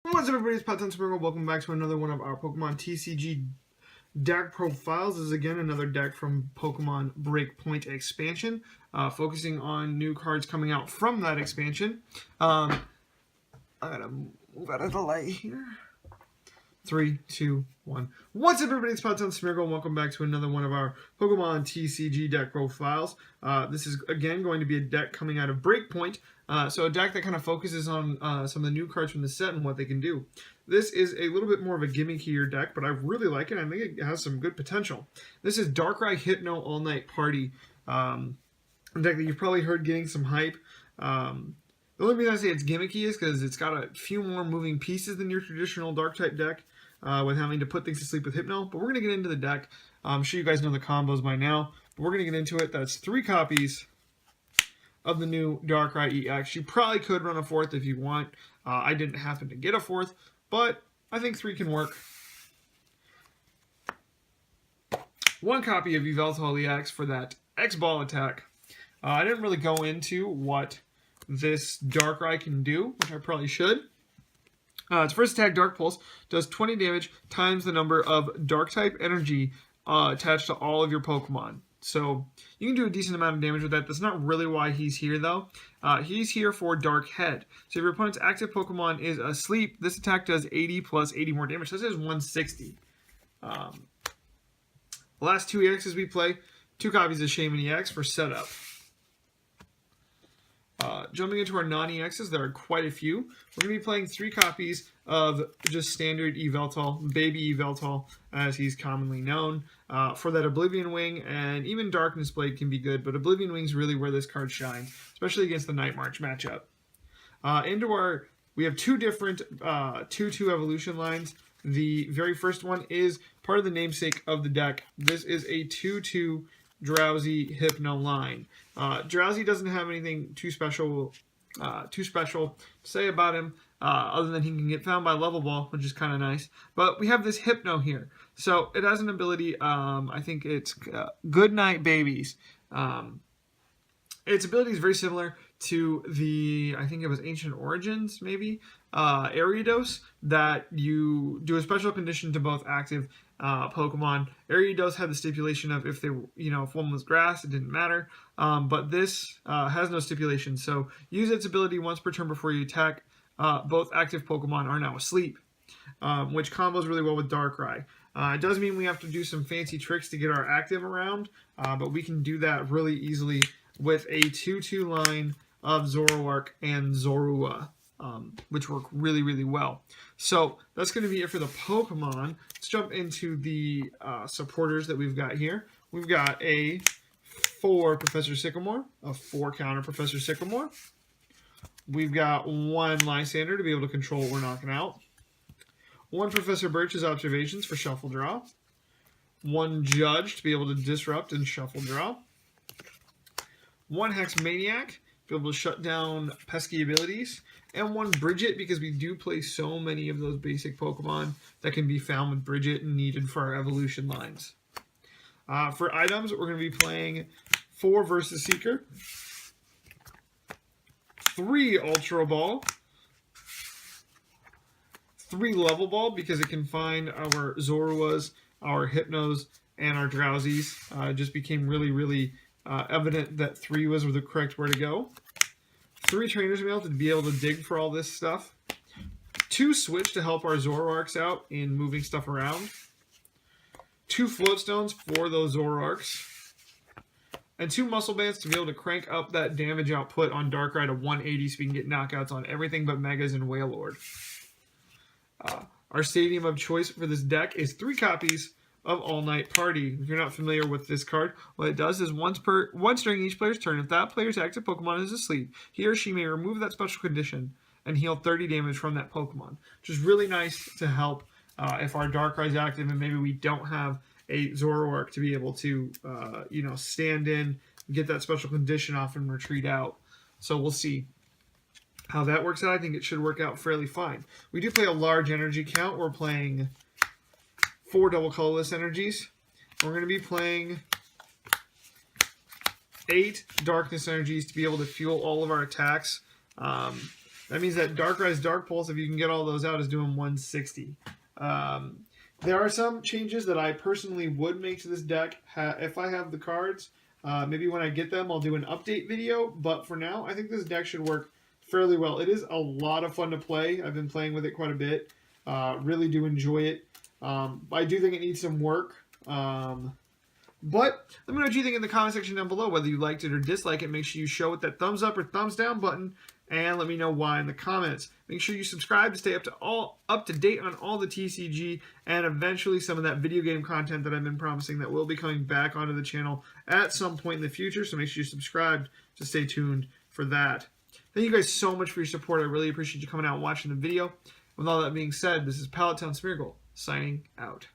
What's up, everybody? It's Patton Sprinkle. Welcome back to another one of our Pokemon TCG deck profiles. This is again another deck from Pokemon Breakpoint expansion, focusing on new cards coming out from that expansion. I gotta move out of the light here. 3, 2, 1. What's up, everybody? It's Patton Sprinkle. Welcome back to another one of our Pokemon TCG deck profiles. This is again going to be a deck coming out of Breakpoint. So a deck that kind of focuses on some of the new cards from the set and what they can do. This is a little bit more of a gimmickier deck, but I really like it. I think it has some good potential. This is Darkrai Hypno All Night Party, a deck that you've probably heard getting some hype. The only reason I say it's gimmicky is because it's got a few more moving pieces than your traditional Dark type deck, with having to put things to sleep with Hypno. But we're going to get into the deck. I'm sure you guys know the combos by now, but we're going to get into it. That's 3 copies of the new Darkrai EX. You probably could run a 4th if you want. I didn't happen to get a 4th, but I think 3 can work. 1 copy of Yveltal EX for that X-Ball attack. I didn't really go into what this Darkrai can do, which I probably should. Its first attack, Dark Pulse, does 20 damage times the number of Dark-type energy attached to all of your Pokemon. So you can do a decent amount of damage with that. That's not really why he's here, though. He's here for Dark Head. So if your opponent's active Pokemon is asleep, this attack does 80 plus 80 more damage. So this is 160. The last 2 EXs we play, 2 copies of Shaymin EX for setup. Jumping into our non-EXs, there are quite a few. We're going to be playing 3 copies of just standard Yveltal, Baby Yveltal, as he's commonly known. For that Oblivion Wing, and even Darkness Blade can be good, but Oblivion Wing's really where this card shines, especially against the Night March matchup. We have 2 different 2/2 evolution lines. The very first one is part of the namesake of the deck. This is a 2/2 Drowsee Hypno line. Drowsee doesn't have anything too special to say about him, other than he can get found by Level Ball, which is kind of nice. But we have this Hypno here. So it has an ability, I think it's Good Night Babies. Its ability is very similar to the, I think it was Ancient Origins, maybe, Ariados, that you do a special condition to both active Pokemon. Ariados had the stipulation of if one was grass, it didn't matter. But this has no stipulation. So use its ability once per turn before you attack. Both active Pokemon are now asleep, which combos really well with Darkrai. It does mean we have to do some fancy tricks to get our active around, but we can do that really easily with a 2/2 line of Zoroark and Zorua, which work really, really well. So that's going to be it for the Pokemon. Let's jump into the supporters that we've got here. We've got a 4 Professor Sycamore, a 4 counter Professor Sycamore. We've got 1 Lysandre to be able to control what we're knocking out. 1 Professor Birch's observations for shuffle draw. 1 Judge to be able to disrupt and shuffle draw. 1 Hex Maniac to be able to shut down pesky abilities. And 1 Brigette, because we do play so many of those basic Pokemon that can be found with Brigette and needed for our evolution lines. For items, we're going to be playing 4 Versus Seeker, 3 Ultra Ball, 3 Level Ball, because it can find our Zoruas, our Hypnos, and our Drowsees. It just became really, really evident that 3 was the correct way to go. 3 Trainers Mail to be able to dig for all this stuff. 2 Switch to help our Zoroarks out in moving stuff around. 2 Float Stones for those Zoroarks. And 2 Muscle Bands to be able to crank up that damage output on Darkrai to 180 so we can get knockouts on everything but Megas and Wailord. Our stadium of choice for this deck is 3 copies of All Night Party. If you're not familiar with this card, what it does is once during each player's turn, if that player's active Pokemon is asleep, he or she may remove that special condition and heal 30 damage from that Pokemon, which is really nice to help if our Darkrai is active and maybe we don't have a Zoroark to be able to, stand in, get that special condition off and retreat out. So we'll see how that works out. I think it should work out fairly fine. We do play a large energy count. We're playing 4 double colorless energies. We're going to be playing 8 darkness energies to be able to fuel all of our attacks. That means that Darkrai's Dark Pulse, if you can get all those out, is doing 160. There are some changes that I personally would make to this deck if I have the cards. Maybe when I get them, I'll do an update video. But for now, I think this deck should work fairly well. It is a lot of fun to play. I've been playing with it quite a bit. Really do enjoy it. I do think it needs some work. But let me know what you think in the comment section down below. Whether you liked it or disliked it, make sure you show it that thumbs up or thumbs down button, and let me know why in the comments. Make sure you subscribe to stay up to date on all the TCG and eventually some of that video game content that I've been promising that will be coming back onto the channel at some point in the future. So make sure you subscribe to stay tuned for that. Thank you guys so much for your support. I really appreciate you coming out and watching the video. With all that being said, this is Pallet Town Smeargle signing out.